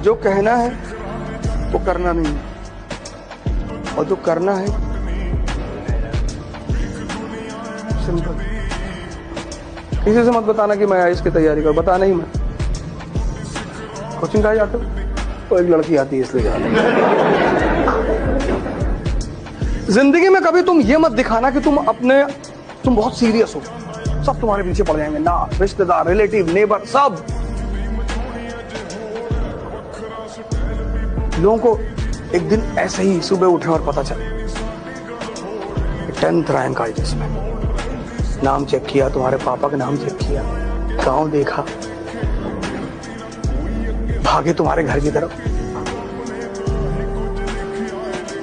जो कहना है वो करना नहीं है, और जो करना है सिंपल। किसी से मत बताना कि मैं आईएएस की तैयारी कर, बताना ही मैं। कोचिंग कहाँ जाते हो? तो एक लड़की आती है इसलिए जाना। जिंदगी में कभी तुम ये मत दिखाना कि तुम बहुत सीरियस हो, सब तुम्हारे पीछे पड़ जाएंगे ना, रिश्तेदार, रिलेटिव, नेबर, सब। लोगों को एक दिन ऐसे ही सुबह उठे और पता चले 10th रैंक आई, जिसमें नाम चेक किया, तुम्हारे पापा का नाम चेक किया, गांव देखा, भागे तुम्हारे घर की तरफ,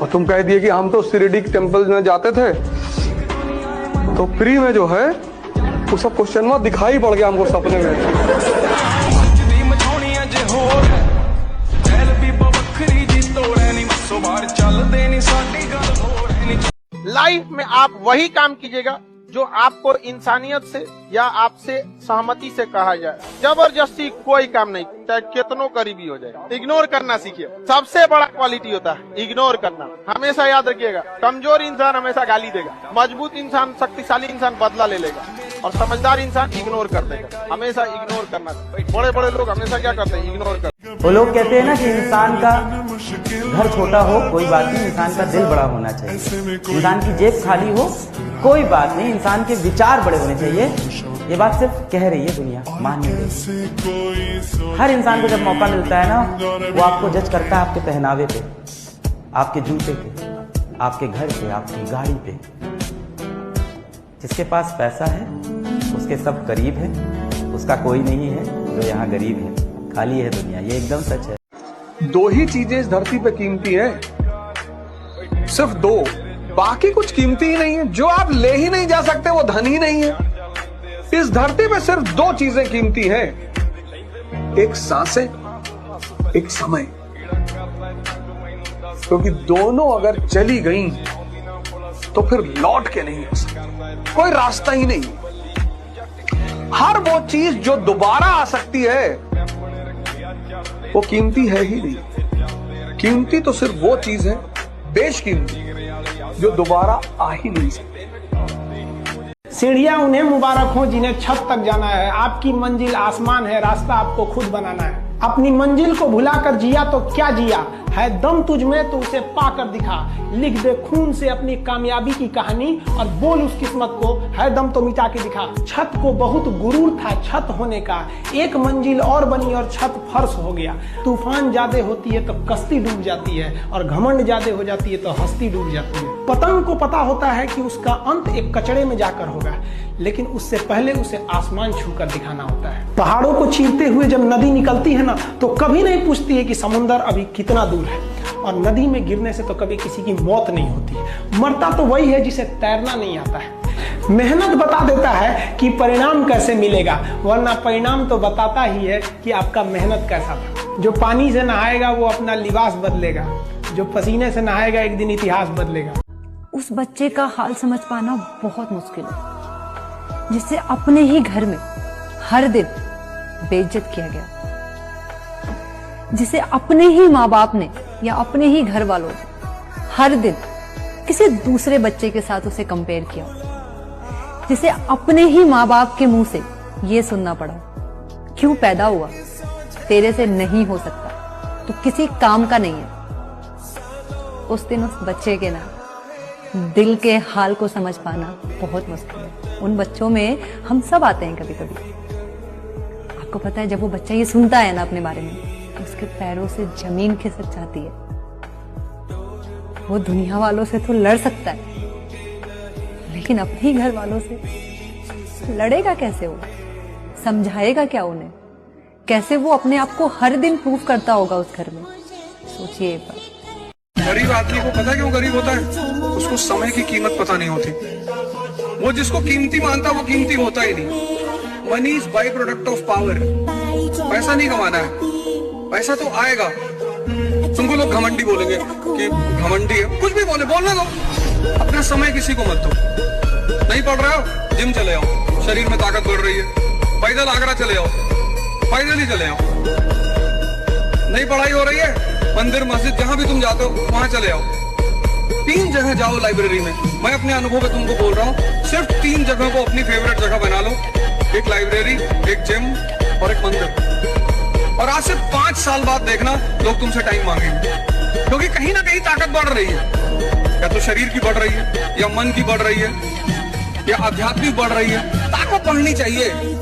और तुम कह दिए कि हम तो शिरडी टेम्पल में जाते थे, तो फ्री में जो है वो सब क्वेश्चन में दिखाई पड़ गया हमको सपने में। लाइफ में आप वही काम कीजिएगा जो आपको इंसानियत से या आपसे सहमति से कहा जाए। जबरदस्ती कोई काम नहीं, चाहे कितनों करीबी हो जाए। इग्नोर करना सीखिए, सबसे बड़ा क्वालिटी होता है इग्नोर करना। हमेशा याद रखिएगा, कमजोर इंसान हमेशा गाली देगा, मजबूत इंसान, शक्तिशाली इंसान बदला ले लेगा, और समझदार इंसान इग्नोर कर देगा। हमेशा इग्नोर करना। बड़े बड़े लोग हमेशा क्या करते हैं? इग्नोर करते हैं। वो लोग कहते हैं ना कि इंसान का घर छोटा हो कोई बात नहीं, इंसान का दिल बड़ा होना चाहिए। इंसान की जेब खाली हो कोई बात नहीं, इंसान के विचार बड़े होने चाहिए। ये बात सिर्फ कह रही है दुनिया, मान नहीं रही। हर इंसान को जब मौका मिलता है ना, वो आपको जज करता है आपके पहनावे पे, आपके जूते पे, आपके घर पे, आपकी गाड़ी पे। जिसके पास पैसा है उसके सब करीब है, उसका कोई नहीं है जो यहाँ गरीब है। खाली है दुनिया, ये एकदम सच है। दो ही चीजें इस धरती पे कीमती है, सिर्फ दो, बाकी कुछ कीमती ही नहीं है। जो आप ले ही नहीं जा सकते वो धन ही नहीं है। इस धरती पे सिर्फ दो चीजें कीमती है, एक सांसें, एक समय। क्योंकि दोनों अगर चली गई तो फिर लौट के नहीं आ सकती, कोई रास्ता ही नहीं। हर वो चीज जो दोबारा आ सकती है वो कीमती है ही नहीं। कीमती तो सिर्फ वो चीज है, बेशकीमती, जो दोबारा आ ही नहीं सकती। सीढ़ियां उन्हें मुबारक हो जिन्हें छत तक जाना है। आपकी मंजिल आसमान है, रास्ता आपको खुद बनाना है। अपनी मंजिल को भुलाकर जिया तो क्या जिया, है दम तुझ में तो उसे पाकर दिखा। लिख दे खून से अपनी कामयाबी की कहानी और बोल उस किस्मत को, है दम तो मिटा के दिखा। छत को बहुत गुरूर था छत होने का, एक मंजिल और बनी और छत फर्श हो गया। तूफान ज्यादा होती है तो कश्ती डूब जाती है, और घमंड ज्यादा हो जाती है तो हस्ती डूब जाती है। पतंग को पता होता है कि उसका अंत एक कचड़े में जाकर होगा, लेकिन उससे पहले उसे आसमान छूकर दिखाना होता है। पहाड़ों को चीरते हुए जब नदी निकलती है ना, तो कभी नहीं पूछती है कि समुद्र अभी कितना दूर है, और नदी में गिरने से तो कभी किसी की मौत नहीं होती। मरता तो वही है जिसे तैरना नहीं आता है। मेहनत बता देता है कि परिणाम कैसे मिलेगा, वरना परिणाम तो बताता ही है कि आपका मेहनत कैसा था। जो पानी से नहाएगा वो अपना लिबास बदलेगा, जो पसीने से नहाएगा एक दिन इतिहास बदलेगा। उस बच्चे का हाल समझ पाना बहुत मुश्किल है जिसे अपने ही घर में हर दिन बेइज्जत किया गया, जिसे अपने ही माँ बाप ने या अपने ही घर वालों ने हर दिन किसी दूसरे बच्चे के साथ उसे कंपेयर किया, जिसे अपने ही माँ बाप के मुंह से ये सुनना पड़ा, क्यों पैदा हुआ, तेरे से नहीं हो सकता, तो किसी काम का नहीं है। उस दिन उस बच्चे के ना दिल के हाल को समझ पाना बहुत मुश्किल है। उन बच्चों में हम सब आते हैं कभी कभी। आपको पता है, जब वो बच्चा ये सुनता है ना अपने बारे में, तो उसके पैरों से जमीन खिसक जाती है। वो दुनिया वालों से तो लड़ सकता है, लेकिन अपने ही घर वालों से लड़ेगा कैसे? वो समझाएगा क्या उन्हें? कैसे वो अपने आप को हर दिन प्रूव करता होगा उस घर में? सोचिए एक बार। गरीब आदमी को पता क्यों गरीब होता है? उसको समय की कीमत पता नहीं होती। वो जिसको कीमती मानता है वो कीमती होता ही नहीं। Money is by product of power. पैसा नहीं कमाना है, पैसा तो आएगा। तुमको लोग घमंडी बोलेंगे कि घमंडी है, कुछ भी बोले, बोलने दो। अपना समय किसी को मत दो। नहीं पढ़ रहे हो, जिम चले आओ, शरीर में ताकत बढ़ रही है। पैदल आगरा चले आओ, पैदल ही चले आओ। नहीं पढ़ाई हो रही है, मंदिर मस्जिद जहां भी तुम जाते हो वहां चले आओ। 3 जगह जाओ लाइब्रेरी में। मैं अपने अनुभव में तुमको बोल रहा हूँ, सिर्फ 3 जगह को अपनी फेवरेट जगह बना लो। एक लाइब्रेरी, एक जिम और एक मंदिर। और आज से 5 साल बाद देखना लोग तुमसे टाइम मांगेंगे, क्योंकि कहीं ना कहीं ताकत बढ़ रही है। या तो शरीर की बढ़ रही है, या मन की बढ़ रही है, या आध्यात्मिक बढ़ रही है। ताकत बढ़नी चाहिए।